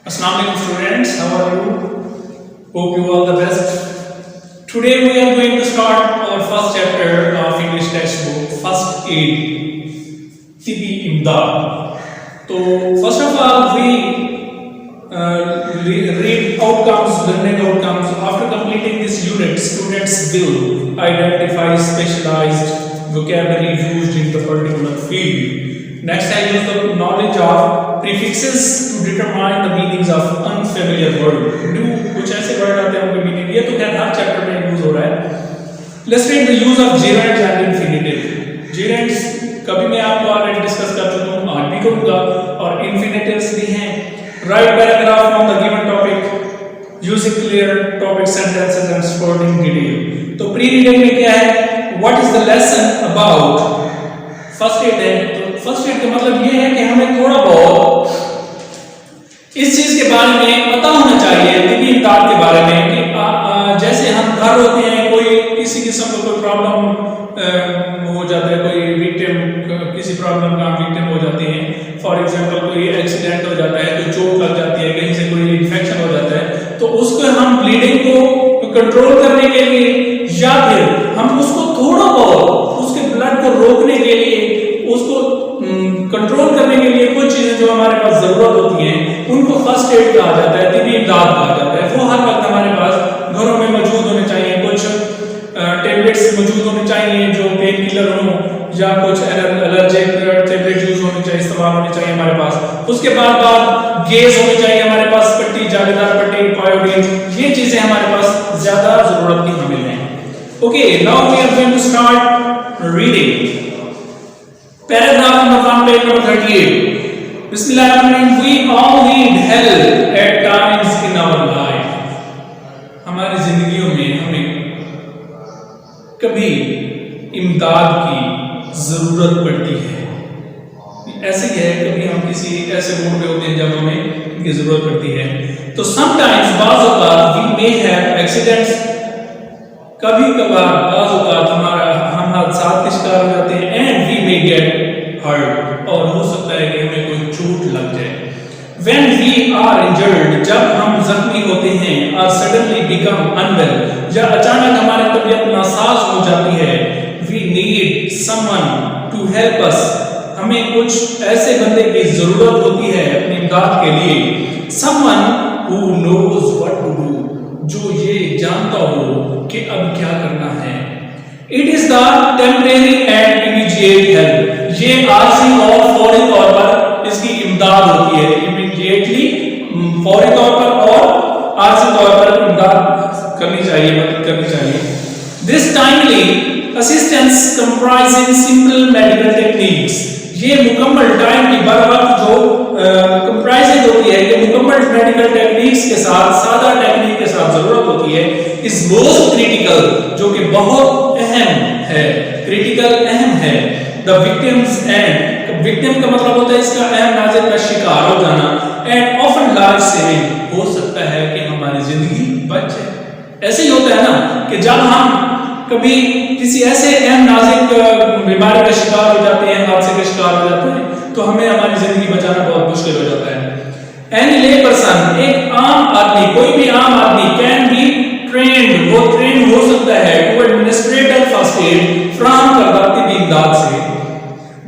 Assalamu alaikum students, how are you? Hope you all the best. Today we are going to start our first chapter of English textbook, First Aid, Tibi Imdad. So first of all we read outcomes, learning outcomes. After completing this unit, students will identify specialized vocabulary used in the particular field. Next, I use the knowledge of prefixes to determine the meanings of unfamiliar word. New कुछ ऐसे word आते हैं उनके meaning ये तो खैर हर chapter में use हो रहा है. Let's read the use of gerunds and infinitive. Gerunds कभी मैं आपको ऑलरेडी डिस्कस कर चुका हूँ, आज भी करूँगा, और infinitives भी हैं. Write paragraph on the given topic using clear topic sentences and supporting detail. तो प्री रीडिंग में क्या है? What is the lesson about? First aid है. तो फर्स्ट एड का मतलब ये है कि हमें थोड़ा बहुत इस चीज के बारे में पता होना चाहिए, तिबी इमदाद के बारे में, कि जैसे हम घर होते हैं, कोई किसी किस्म का कोई प्रॉब्लम हो जाता है, कोई विक्टिम किसी प्रॉब्लम का विक्टिम हो जाते हैं. फॉर एग्जांपल कोई एक्सीडेंट हो जाता है, कोई चोट लग जाती है, कहीं से कोई इन्फेक्शन हो जाता है, तो उसको हम ब्लीडिंग को कंट्रोल करने के लिए या फिर हम उसको थोड़ा बहुत उसके ब्लड को रोकने के लिए, उसको कंट्रोल करने के लिए कुछ चीजें जो हमारे पास जरूरत होती हैं उनको फर्स्ट एड कहा जाता है, तिबी इमदाद कहा जाता है. वो हर वक्त हमारे पास घरों में मौजूद होने चाहिए. कुछ टेबलेट्स मौजूद होने चाहिए जो पेन किलर हो, या कुछ एलर्जिक टेबलेट यूज होने चाहिए, इस्तेमाल होने चाहिए हमारे पास. उसके बाद गेज होनी चाहिए हमारे पास, पट्टी, जालीदार पट्टी, पायोडीन, ये चीजें हमारे पास ज्यादा जरूरत की हमें है. Okay, now we are going to start reading. Paragraph number 1, page number 38. Bismillahirrahmanirrahim. We all need help at times in our life. हमारी जिंदगियों में हमें कभी इमदाद की जरूरत पड़ती है. ऐसे ही है, कभी हम किसी ऐसे मोड पे होते हैं जब हमें इनकी जरूरत पड़ती है. तो sometimes बाज़ औक़ात we may have accidents. कभी कभार बाज़ औक़ात हम हादसात के शिकार हो जाते हैं. And we may get hurt, और हो सकता है कि हमें कोई चोट लग जाए. When we are injured, जब हम जख्मी होते हैं, और suddenly become unwell, या अचानक हमारी तबीयत नासाज हो जाती है, we need someone to help us. हमें कुछ ऐसे बंदे की जरूरत होती है अपनी इमदाद के लिए. Someone who knows what to do, जो ये जानता हो कि अब क्या करना है. It is the temporary and immediate help. ये आरजी और फौरी तौर पर इसकी इमदाद होती है. Immediately फौरी तौर पर और आरजी तौर पर इमदाद करनी चाहिए, मदद करनी चाहिए. This timely assistance comprising simple medical techniques. ये मुकम्मल टाइम की बर वक्त जो कंप्राइजिंग होती है, ये मुकम्मल मेडिकल टेक्निक्स के साथ, सादा टेक्निक के साथ जरूरत होती है. इज मोस्ट क्रिटिकल, जो कि बहुत अहम है. क्रिटिकल अहम है. द विक्टिम्स एंड, विक्टिम का मतलब होता है इसका अहम नाज़िर का शिकार हो जाना. एंड ऑफन लाइफ सेविंग, हो सकता है कि हमारी जिंदगी बच जाए. ऐसे ही होता है ना कि जब हम कभी किसी ऐसे अहम नाज़िक बीमारी का शिकार हो जाते हैं, हादसे का शिकार हो जाते हैं, तो हमें हमारी जिंदगी बचाना बहुत मुश्किल हो जाता है. एनी ले पर्सन, एक आम आदमी, कोई भी आम आदमी, कैन बी ट्रेन्ड, वो ट्रेन हो सकता है to administrator first aid, from करदा तिबी इमदाद से.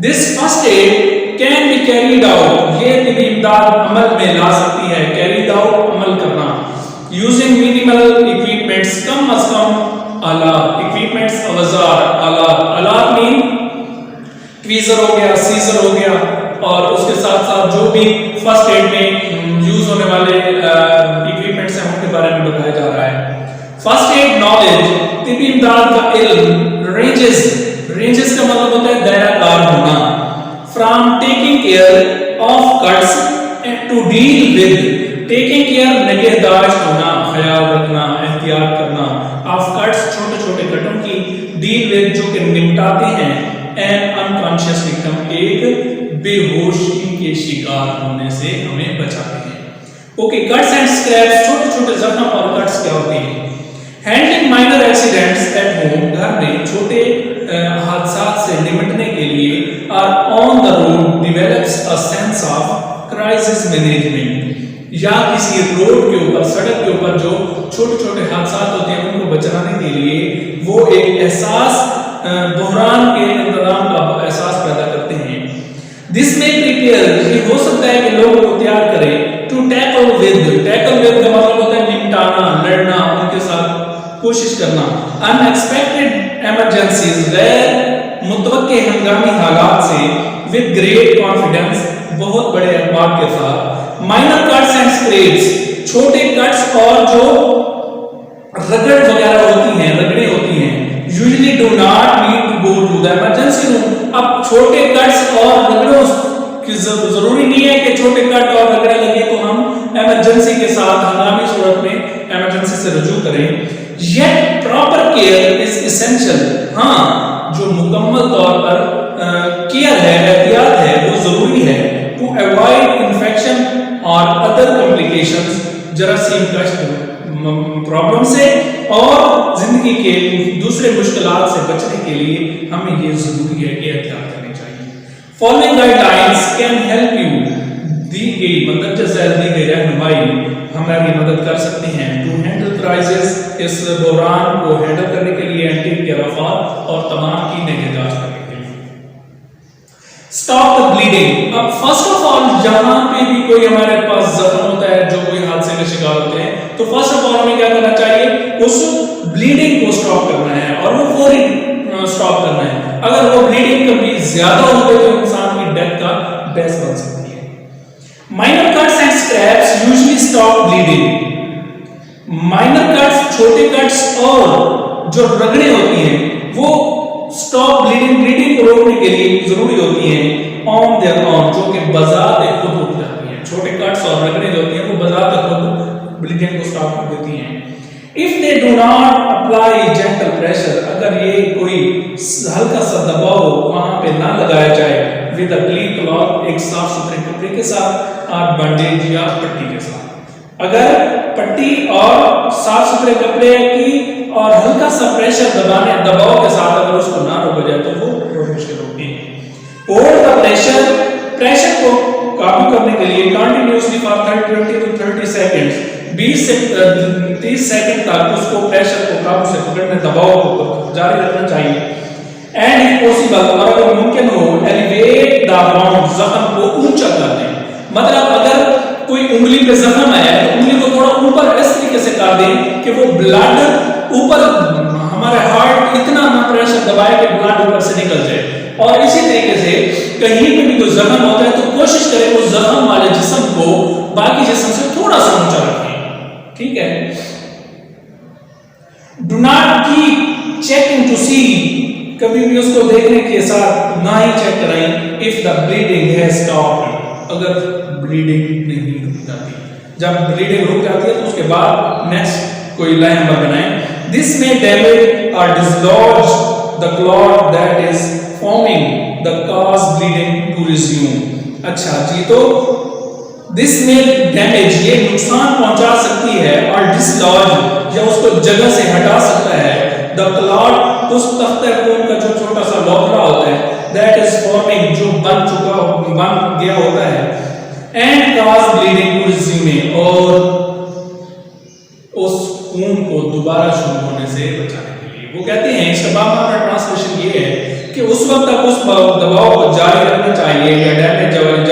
This first aid can be carried out, ये तिबी इमदाद अमल में ला सकती है. कैरीड आउट, अमल करना. यूजिंग मिनिमल इक्विपमेंट्स, कम अज कम आलात. इक्विपमेंट्स, औजार, आलात. आलात मीन ट्वीजर हो गया, सीजर हो गया, और उसके साथ साथ जो भी फर्स्ट एड में यूज होने वाले इक्विपमेंट्स हैं उनके बारे में बताया जा रहा है. फर्स्ट एड नॉलेज, तिबी इमदाद का इल्म. रेंजेस, रेंजेस का मतलब होता है दायराकार होना. From taking care of cuts to deal with, taking care निगहदाश्त होना, ख्याल रखना, एहतियात करना. ऑफ कट्स, छोटे छोटे कटों की. डील विद, जो कि निपटाते हैं. एंड अनकॉन्शियस विक्टिम, एक बेहोशी के शिकार होने से हमें बचाते हैं. ओके, कट्स एंड स्क्रैप्स, छोटे छोटे जख्म और कट्स क्या होते हैं. Handling minor accidents at home, घर में छोटे हादसात से निपटने के लिए. और on the road develops a sense of crisis management, या किसी रोड के ऊपर, सड़क के ऊपर जो छोटे छोटे हादसा होते हैं उनको बचाने के लिए वो एक एहसास, बहरान के इंतजाम का एहसास पैदा करते हैं। दिस में प्रिपेयर, ये हो सकता है कि लोगों को तैयार करें टू टैकल विद का मतलब होता है निपटाना, लड़ना, उनके साथ कोशिश करना। अनएक्सपेक्टेड इमरजेंसीज, गैर मुतवक्के हंगामी हालात से विद ग्रेट कॉन्फिडेंस, बहुत बड़े अखबार के साथ। माइनर कट्स एंड स्क्रैप्स, छोटे कट्स और जो रगड़ वगैरह होती हैं, रगड़े होती हैं, usually do not need to go to the emergency room. अब छोटे कट्स और रगड़ों की जरूरी नहीं है कि छोटे कट और रगड़े लगे तो हम इमरजेंसी के साथ हंगामी सूरत में इमरजेंसी से रुजू करें। Yet proper care is essential, हाँ जो मुकम्मल तौर पर केयर है, एहतियात है, वो जरूरी है। टू अवॉइड इन्फेक्शन और अदर कॉम्प्लिकेशंस, जरासीम कष्ट प्रॉब्लम से और जिंदगी के दूसरे मुश्किलात से बचने के लिए हमें ये जरूरी है कि एहतियात करनी चाहिए। Following guidelines can help you, दी गई मंदरजा दी गई रहनुमाई हमारी मदद कर सकती हैं टू हैंडल क्राइसिस, इस बहरान को हैंडल करने के लिए, एंटी गिरफ्तार और तमाम की निगहदाश्त करने के लिए। स्टॉप द ब्लीडिंग, अब फर्स्ट ऑफ ऑल जहां पे भी कोई हमारे पास जख्म होता है, जो कोई हादसे का शिकार होते हैं, तो फर्स्ट ऑफ ऑल हमें क्या करना चाहिए, उस ब्लीडिंग को स्टॉप करना है और वो फौरी स्टॉप करना है। अगर वो ब्लीडिंग कभी ज्यादा हो गई तो इंसान की डेथ का बेस बन सकती है। Minor cuts and scraps usually stop bleeding, minor cuts, छोटे कट्स और जो रगड़े होती हैं वो स्टॉप ब्लीडिंग, ब्लीडिंग को रोकने के लिए जरूरी होती हैं ऑन देयर ऑन, जो कि बजाते खुद रुक जाती हैं। छोटे कट्स और रगड़े जो होती हैं वो बजाते खुद ब्लीडिंग को स्टॉप कर देती हैं। If they do not apply gentle pressure, अगर ये कोई हल्का सा दबाव वहां पे ना लगाया जाए विद अ क्लीन क्लॉथ, एक साफ सुथरे कपड़े के साथ और बैंडेज या पट्टी के साथ, अगर पट्टी और साफ सुथरे कपड़े की और हल्का सा प्रेशर दबाव के साथ अगर उसको ना रोका जाए तो वो बहुत मुश्किल होती है। होल्ड द प्रेशर को काबू करने के लिए कंटिन्यूअसली फॉर 20 to 30 सेकंड्स, 20 से 30 सेकंड तक उसको प्रेशर को काबू से पकड़ने, दबाव को जारी रखना चाहिए। एंड इफ पॉसिबल, और अगर मुमकिन हो, एलिवेट द बाउंड, जख्म को ऊंचा कर दें। मतलब अगर कोई उंगली पे जख्म है तो उंगली को थोड़ा ऊपर इस तरीके से कर दें कि वो ब्लड ऊपर, हमारे हार्ट इतना ना प्रेशर दबाए कि ब्लड ऊपर से निकल जाए। और इसी तरीके से कहीं पे भी कोई जख्म होता है तो कोशिश करें उस जख्म वाले जिस्म को बाकी जिस्म से थोड़ा सा ऊंचा रखें, ठीक है। Do not keep checking to see, कभी भी उसको देखने के साथ ना ही चेक कराएं if the bleeding has stopped, अगर ब्लीडिंग नहीं रुक जाती। जब ब्लीडिंग रुक जाती है तो उसके बाद नेक्स्ट कोई लाइन नंबर बनाएं। दिस में डैमेज और dislodge the clot that is forming the cause bleeding to resume. अच्छा जी, तो दिस में डैमेज, ये नुकसान पहुंचा सकती है, और डिसलॉज या उसको जगह से हटा सकता है, द क्लॉट, उस तख्ते खून का जो छोटा सा लोथड़ा होता है, दैट इज फॉर्मिंग, जो बन गया होता है, and cause bleeding to resume, और उस खून को दोबारा शुरू होने से बचाने के लिए। वो कहते हैं, इसका बाबा का ट्रांसलेशन ये है कि उस वक्त तक उस दबाव को जारी रखना चाहिए या डैमेज वाली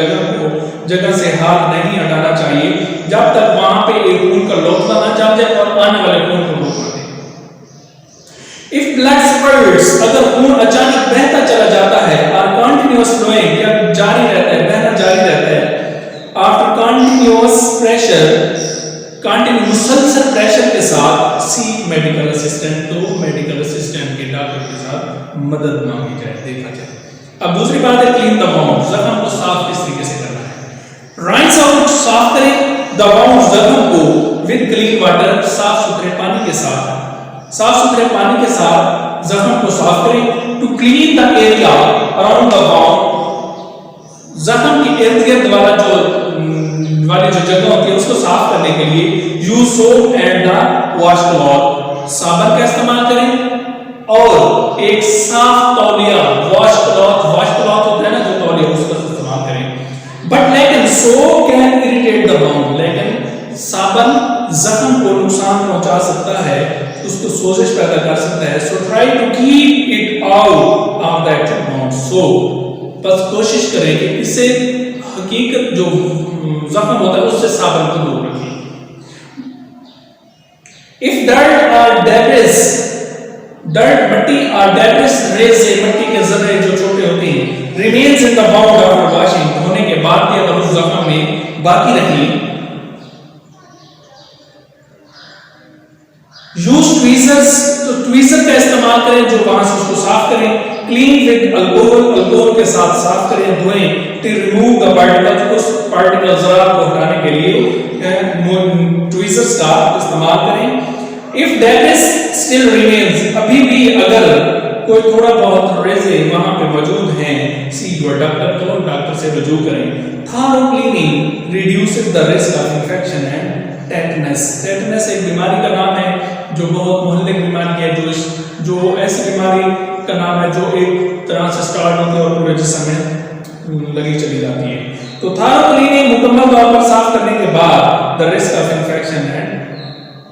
जगह से हाथ नहीं हटाना चाहिए जब तक वहां पे एक खून का लोथड़ा ना जम जाए और आने वाले खून को रोक दे। इफ ब्लड स्पर्ट्स, अगर खून अचानक बहता चला जाता है, और कंटिन्यूअस फ्लोइंग, या जारी रहता है, बहना जारी रहता है, आफ्टर कंटिन्यूअस प्रेशर, कंटिन्यू मुसलसल प्रेशर के साथ, सीक मेडिकल असिस्टेंट, तो मेडिकल असिस्टेंट के डॉक्टर के साथ मदद मांगी जाए, देखा जाए। अब दूसरी बात है क्लीन द बाउंड, जख्म को साफ किस तरीके से करना है। राइंस आउट, साफ करें द बाउंड, जख्म को विद क्लीन वाटर, साफ सुथरे पानी के साथ, साफ सुथरे पानी के साथ जख्म को साफ करें। To clean the area around the wound, जख्म के इर्द गिर्द वाला वाली जो जगह होती है उसको साफ करने के लिए use soap and the wash cloth, साबुन का इस्तेमाल करें और एक साफ तौलिया, वॉश क्लॉथ होता है ना जो तौलिया, उसका इस्तेमाल करें। बट लेकिन soap can irritate the bound, लेकिन हो, बस कोशिश करें कि इससे हकीकत जो जख्म होता है उससे साबुन को दूर रखें। इफ डर्ट और डेब्रिस, डर्ट मट्टी और डेब्रिस रेज से मट्टी के जर्रे जो छोटे होते हैं, remains in the bound after washing, धोने के बाद भी अगर उस जख्म में बाकी रही, यूज ट्वीजर्स, तो ट्वीजर का इस्तेमाल करें जो वहां से उसको साफ करें। क्लीन विद अल्कोहल, अल्कोहल के साथ साफ करें, धोएं, टू रिमूव द पार्टिकल्स, उस पार्टिकल ज़रात को हटाने के लिए ट्वीजर्स का इस्तेमाल करें। इफ डेब्रिस स्टिल रिमेन्स, अभी भी अगर कोई थोड़ा बहुत रेजे वहां पे मौजूद हैं, सी योर डॉक्टर, तो डॉक्टर से रजू करें। Thorough cleaning reduces the risk of infection and tetanus. Tetanus एक बीमारी का नाम है जो बहुत मोहल्लिक बीमारी है, जो ऐसी बीमारी का नाम है जो एक तरह से स्टार्ट होती है और पूरे जिस्म में लगी चली जाती है। तो थॉरो क्लीनिंग मुकम्मल तौर पर साफ करने के बाद the risk of infection and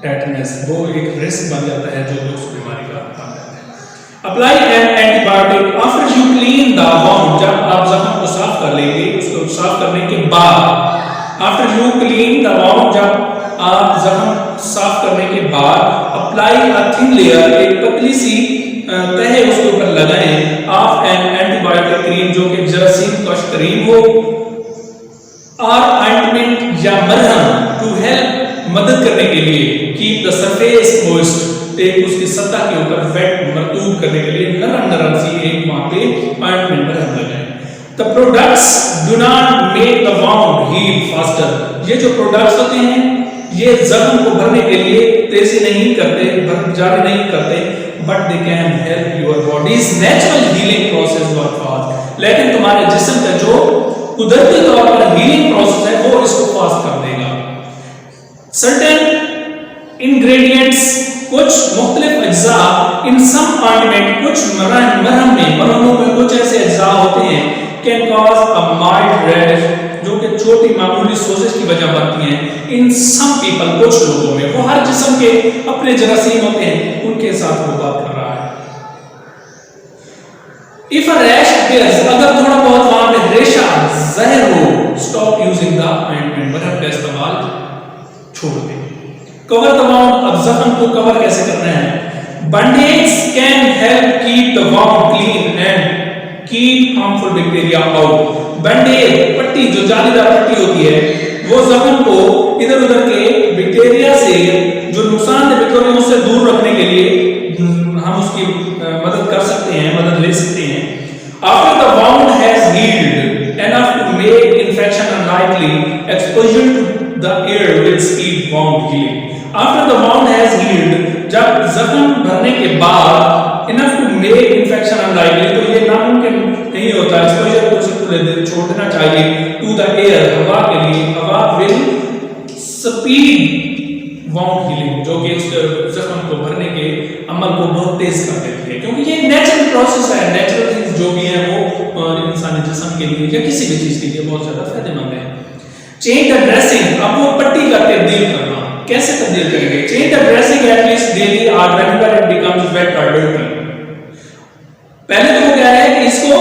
tetanus, वो एक रिस्क बन जाता है जो उस बीमारी का बन जाता है। Apply an antibiotic after you clean the wound, जब आप जख्म को साफ कर लेंगे, उसको साफ करने के बाद, after you clean the wound, जब आप जख्म साफ करने के बाद, अप्लाई अ थिन लेयर, एक पतली सी तह उसके ऊपर लगाएं, ऑफ एन एंटीबायोटिक क्रीम, जो कि जरासीम कश क्रीम हो, और ऑइंटमेंट या मरहम, टू हेल्प, मदद करने के लिए, कीप द सरफेस मॉइस्ट, एक उसकी सतह के ऊपर वेट मरतूब करने के लिए नरम नरम सी एक वहां पे ऑइंटमेंट मरहम लगाएं। The products do not make the wound heal faster, ये जो प्रोडक्ट्स होते हैं ये जख्म को भरने के लिए तेजी नहीं करते, जारी नहीं करते, but they can help your bodies natural healing process work fast, लेकिन तुम्हारे जिस्म का जो कुदरती तौर पर हीलिंग प्रोसेस है वो इसको फास्ट कर देगा। सर्टेन इंग्रेडिएंट्स, कुछ मुख्तलिफ अज्जा इन सम ऑइंटमेंट, कुछ मरहम में, मरहमों में कुछ ऐसे अज्जा होते हैं, can cause a mild rash, जो कि छोटी मामूली सोजिश की वजह बनती हैं। इन सम पीपल, कुछ लोगों में, वो हर जिस्म के अपने जरासीम होते हैं, उनके साथ वो बात कर रहा है। इफ अ रैश अपीयर्स, अगर थोड़ा बहुत वहां पे रेशा ज़ाहिर हो, स्टॉप यूजिंग द ऑइंटमेंट, मरहम का इस्तेमाल छोड़ दें। कवर द वाउंड, अब जख्म को कवर कैसे करना है। Bandage can help keep the wound clean and keep harmful bacteria out. Bandage, पट्टी, जो जालीदार पट्टी होती है, वो जख्म को इधर उधर के बैक्टीरिया से, जो नुकसानदेह बैक्टीरिया उससे दूर रखने के लिए हम उसकी मदद कर सकते हैं, मदद ले सकते हैं। After the wound has healed enough to make infection unlikely, exposure to the air will speed wound healing. After the wound has healed, जब जख्म भरने के बाद, enough to make infection unlikely, तो ये नामुमकिन नहीं होता, एक्सपोजर को छोड़ देना चाहिए, टू द एयर, हवा के लिए, हवा विल स्पीड वाउंड हीलिंग, जो कि उस जख्म को भरने के अमल को बहुत तेज कर देती है, क्योंकि ये नेचुरल प्रोसेस है, नेचुरल थिंग्स जो भी है वो इंसानी जिस्म के लिए या किसी भी चीज के लिए बहुत ज्यादा फायदेमंद है। चेंज द ड्रेसिंग, अब वो पट्टी का तब्दील करना, कैसे तब्दील करेंगे। Change the dressing at least daily और व्हेनेवर इट बिकम्स वेट और डर्टी। पहले तो वो कह रहे हैं कि इसको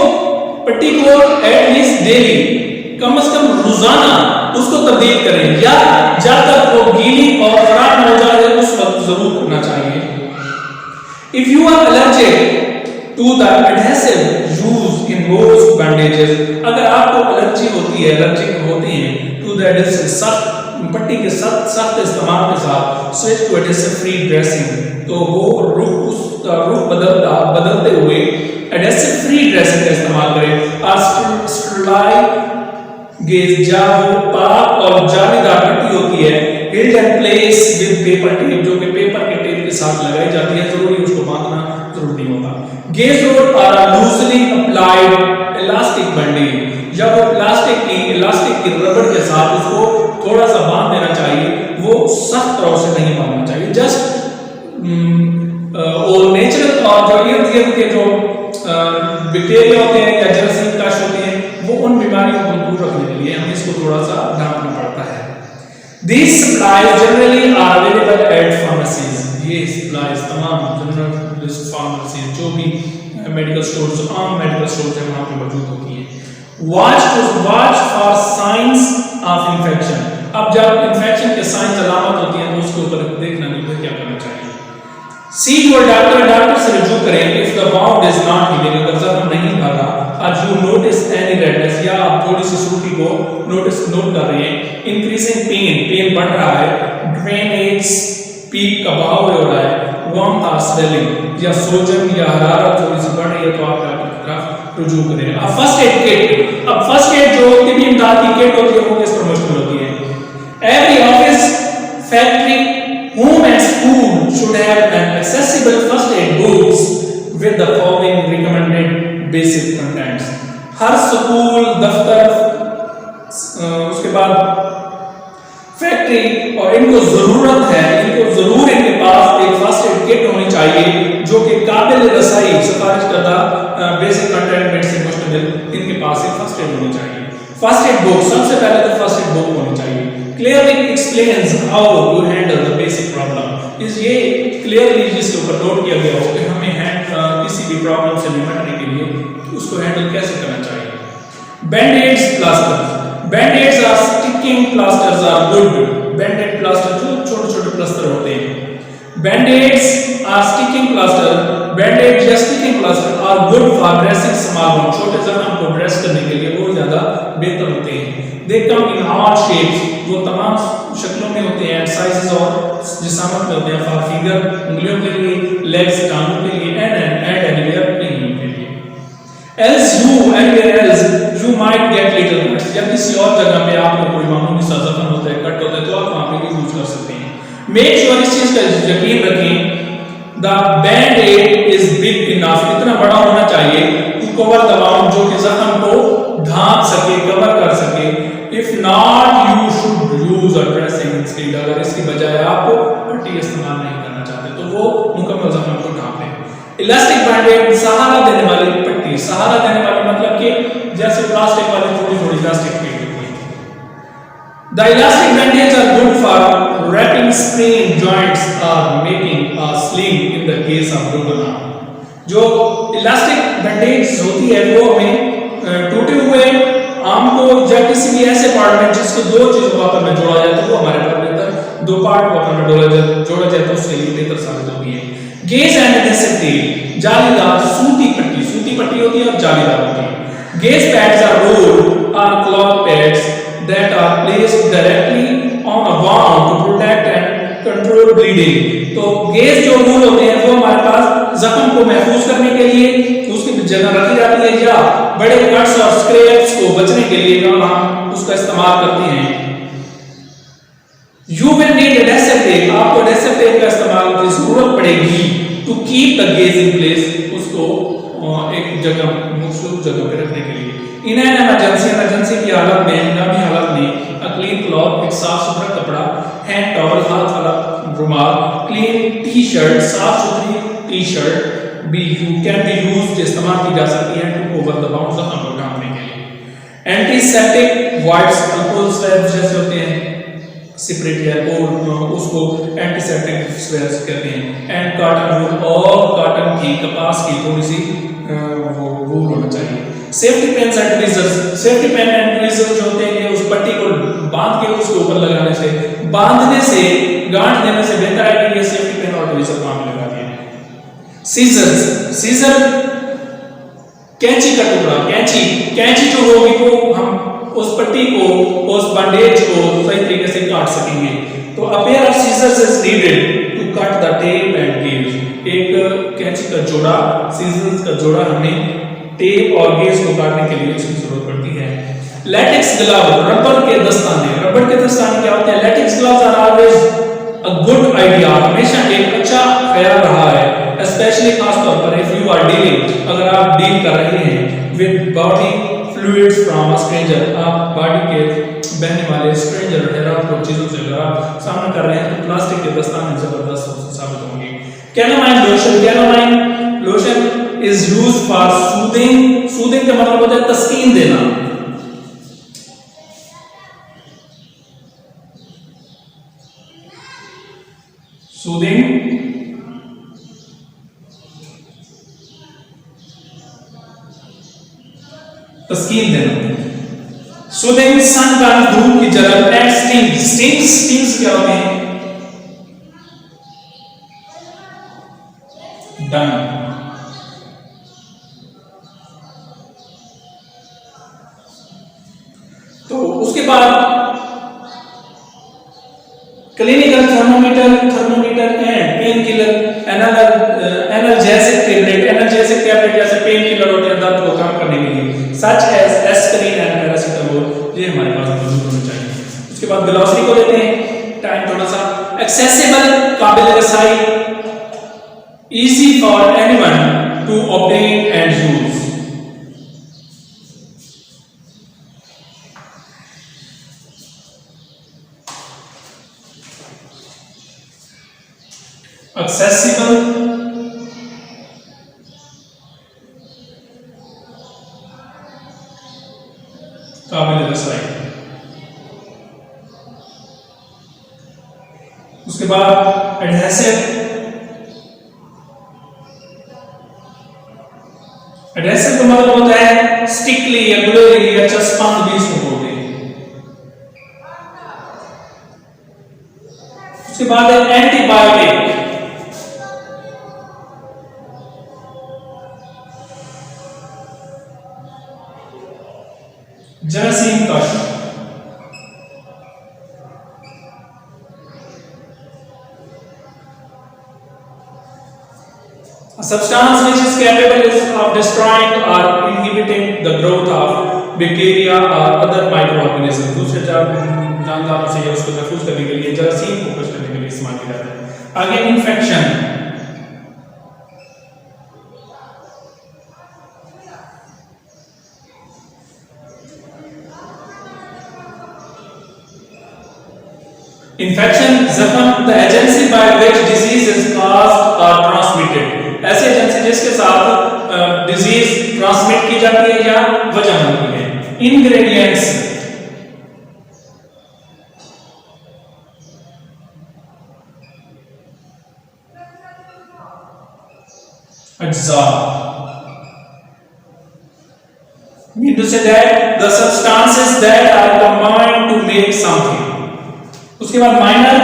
पट्टी को एटलीस्ट डेली, कम से कम रोजाना उसको तब्दील करें, या जब तक वो गीली और खराब न हो जाए उस वक्त जरूर करना चाहिए। If you are allergic to the adhesive use in most bandages, अगर आपको एलर्जी होती है, एलर्जिक होते हैं टू द एडहेसिव, सख्त पट्टी के सख्त इस्तेमाल के साथ, switch to adhesive free dressing, तो वो उसका रुख बदलते हुए एडहेसिव फ्री ड्रेसिंग का इस्तेमाल करें। और स्टरलाइट गेज, जब वो पाक और जालीदार पट्टी होती है, healed and place with paper tape, जो कि पेपर के टेप के साथ लगाई जाती है, जरूरी उसको बांधना जरूरी नहीं होता। गेज रोड और लूजली अप्लाइड इलास्टिक बैंडेज, जब वो इलास्टिक की रबड़ के साथ उसको थोड़ा सा बांध देना चाहिए, वो सख्त तौर से नहीं बांधना चाहिए, जस्ट और नेचुरल, और जो इर्द गिर्द के जो बैक्टीरिया होते हैं या जरासीम कश होते हैं, वो उन बीमारियों को दूर रखने के लिए हमें इसको थोड़ा सा ढांकना पड़ता है। These supplies generally are available at pharmacies, ये supplies तमाम जनरल फार्मेसीज जो भी मेडिकल स्टोर, जो आम मेडिकल स्टोर है वहां पे मौजूद होती है। Watch for science of infection. अब जब इन्फेक्शन के साइंस अलामत होती हैं तो उसके ऊपर देखना नहीं तो क्या करना चाहिए। सी योर डॉक्टर, डॉक्टर से रजू करें। If the wound is not healing, अगर जख्म नहीं भर रहा, आज यू नोटिस एनी रेडनेस, या आप थोड़ी सी सूटी को नोट कर रहे हैं, इंक्रीजिंग पेन बढ़ रहा है, ड्रेनेज पीप का बहाव हो रहा है, वार्मथ और स्वेलिंग या सोजन या हरारत थोड़ी सी बढ़ रही है, तो आप डॉक्टर की तरफ रुजू करें। अब फर्स्ट एड किट, अब फर्स्ट एड जो तिब्बी इमदाद की किट होती है वो किस पर मुश्तमिल होती है। Every office, factory, home and school should have an accessible first aid books with the following recommended basic contents। Her school, दफ्तर, उसके बाद फैक्ट्री, और इनको जरूरत है, इनको जरूर इनके पास एक फर्स्ट एड किट होनी चाहिए जो कि काबिल रसाई, सिफारिश करदा बेसिक कंटेंट से मुश्तमिल इनके पास एक फर्स्ट एड होनी चाहिए। फर्स्ट एड बुक, सबसे पहले तो फर्स्ट एड बुक होनी चाहिए। Clearly explains how to handle the basic problem। इस ये क्लियरली जिसके ऊपर नोट किया गया हो कि हमें किसी भी प्रॉब्लम से निपटने के लिए उसको हैंडल कैसे करना चाहिए। Bandaids, plasters, bandaids are sticking, plasters are good. Bandaid plaster जो छोटे-छोटे प्लास्टर होते हैं, bandaids are sticking plaster, bandaid या sticking plaster are good for dressing small wound, छोटे जख्म को ड्रेस करने के लिए वो ज्यादा बेहतर होते हैं। दे कम इन ऑल शेप्स, वो तमाम शक्लों में होते हैं, साइजेस और जिसामत में होते हैं, फॉर फिंगर उंगलियों के लिए, लेग्स टांगों के लिए, एंड एनीवेयर नहीं के लिए। Else you anywhere else you might get little cuts, या किसी और जगह पे आपको कोई मामूली सा जख्म होता है, कट होता है, तो आप वहां पे भी यूज कर सकते हैं। मेक श्योर, इस चीज का यकीन रखें, द बैंडेड इज बिग इनफ, इतना बड़ा होना चाहिए टू कवर द वाउंड, जो कि जख्म को ढांप सके, कवर कर सके। If not you should use a dressing instead, अगर इसकी बजाय आप पट्टी इस्तेमाल नहीं करना चाहते तो वो मुकम्मल जख्म को ढांप लें। इलास्टिक बैंडेड, सहारा देने वाली पट्टी, सहारा देने वाली मतलब कि जैसे प्लास्टिक वाली थोड़ी-थोड़ी इलास्टिक पट्टी होती है। The elastic bandage are good for wrapping sprained joints or making a sling in the case of broken arm। जो इलास्टिक बैंडेज होती है वो हमें टूटे हुए आर्म को या किसी भी ऐसे पार्ट में जिसको दो चीजों को आपस में जोड़ा जाए तो वो हमारे पास बेहतर, दो पार्ट को आपस में जोड़ा जाए तो उसके लिए बेहतर साबित होती है। गेज एंड एडहेसिव, जालीदार सूती पट्टी होती है और जालीदार होती है। गेज पैड्स आर रोल्ड और cloth pads that are placed directly on a wound to protect and control bleeding। तो गेज जो रोल होते हैं वो हमारे पास जख्म को महफूज करने के लिए उसकी जगह रखी जाती है, या बड़े कट्स और स्क्रैप्स को बचने के लिए हम उसका इस्तेमाल करते हैं। You will need adhesive tape, आपको adhesive tape का इस्तेमाल की जरूरत पड़ेगी to keep the gauge in place, उसको एक जगह मखसूस जगह पे रखने के लिए। इन एन इमरजेंसी की हालत में, हंगामी हालत में, अ क्लीन क्लॉथ, एक साफ सुथरा कपड़ा, हैंड टॉवल, हाथ वाला रुमाल, क्लीन टी शर्ट, साफ सुथरी T shirt can be used, इस्तेमाल की जा सकती है टू कवर द बाउंड, जख्म को ढांपने के लिए। एंटीसेप्टिक वाइप्स, अल्कोहल स्वैब्स जैसे होते हैं, सेपरेट है और उसको एंटीसेप्टिक स्वैब्स कहते हैं। एंड कॉटन वूल, और कॉटन की, कपास की थोड़ी सी वो वूल होना चाहिए। Safety pin and tweezers, safety pin and tweezers जो होते हैं उस पट्टी को बांध के उसके ऊपर लगाने से, बांधने से, गांठ देने से बेहतर है कि ये सेफ्टी पेन और ट्वीजर काम में लगा दिए। सीजर्स, सीजर कैंची का टुकड़ा, कैंची जो होगी वो हम उस पट्टी को, उस बैंडेज को सही तरीके से काट सकेंगे। तो a pair of scissors is needed to cut the tape and gauze, एक कैंची का जोड़ा, सीजर्स का जोड़ा हमें टेप और गेज को काटने के लिए उसकी जरूरत पड़ती है। लैटेक्स ग्लव, रबर के दस्ताने क्या होते हैं? Latex gloves are always a good idea, हमेशा एक अच्छा ख्याल रहा है, स्पेशली खास तौर पर इफ यू आर डीलिंग, अगर आप डील कर रहे हैं with body fluids from a stranger, आप बॉडी के बहने वाले स्ट्रेंजर हैरान चीजों से अगर आप सामना कर रहे हैं तो प्लास्टिक के दस्ताने जबरदस्त साबित होंगे। Calamine lotion, calamine lotion is used for soothing, soothing का मतलब होता है तस्कीन देना। सूदिंग तस्कीन देना। सूदिंग सनबर्न, धूप की जलन, एंड स्टिंग्स क्या होते हैं? डन। तो उसके बाद clinical thermometer and pain killer, analgesic tablet जैसे पेन किलर होते हैं दर्द को कम करने के लिए, such as aspirin and paracetamol, ये हमारे पास मौजूद होना चाहिए। उसके बाद ग्लोसरी को लेते हैं, टाइम थोड़ा सा। एक्सेसिबल, काबिल रसाई, easy for anyone to obtain and use. accessible, काबिल रसाई। उसके बाद एडहेसिव, एडहेसिव का मतलब होता है स्टिकली या ग्लूई या चस्पंद भी इसको बोलते हैं। उसके बाद है एंटीबायोटिक, जरासीम कश, a substance which is capable of destroying or inhibiting the growth of bacteria or other microorganisms। दूसरे जानदारों से उसको महफूज करने के लिए, जरासीम को खुश करने के लिए इस्तेमाल किया जाता है। आगे इन्फेक्शन, इन्फेक्शन, जख्म, the agency by which disease is caused or transmitted, ऐसे एजेंसी जिसके साथ डिजीज ट्रांसमिट की जाती है या वजह बनती है। इंग्रेडिएंट्स, अज्जा, mean to say that the substances that are combined to make something। उसके बाद माइनर,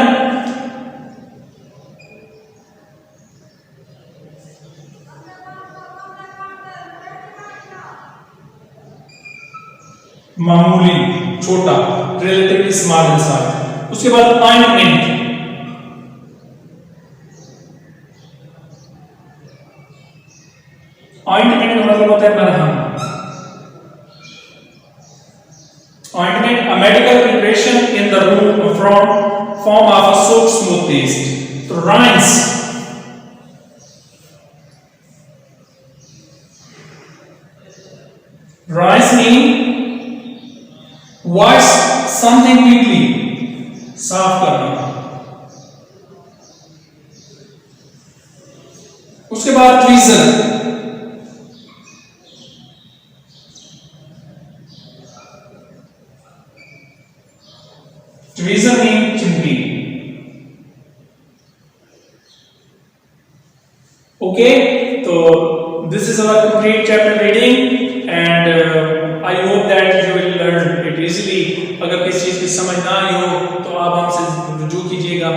मामूली, छोटा, रिलेटिवली स्मॉल इन साइज। उसके बाद ऑइंटमेंट, ऑइंटमेंट का मतलब होता है मरहम। Ointment, a medical preparation in the form of a soap smooth paste. So rinse, rinse mean wash something quickly, साफ करना। उसके बाद ट्वीजर, ट्वीजर मीन चिमटी। ओके, तो this is our complete chapter reading and I hope that you will learn it easily. अगर किसी चीज की समझ ना आई हो तो आप हमसे रुजू कीजिएगा।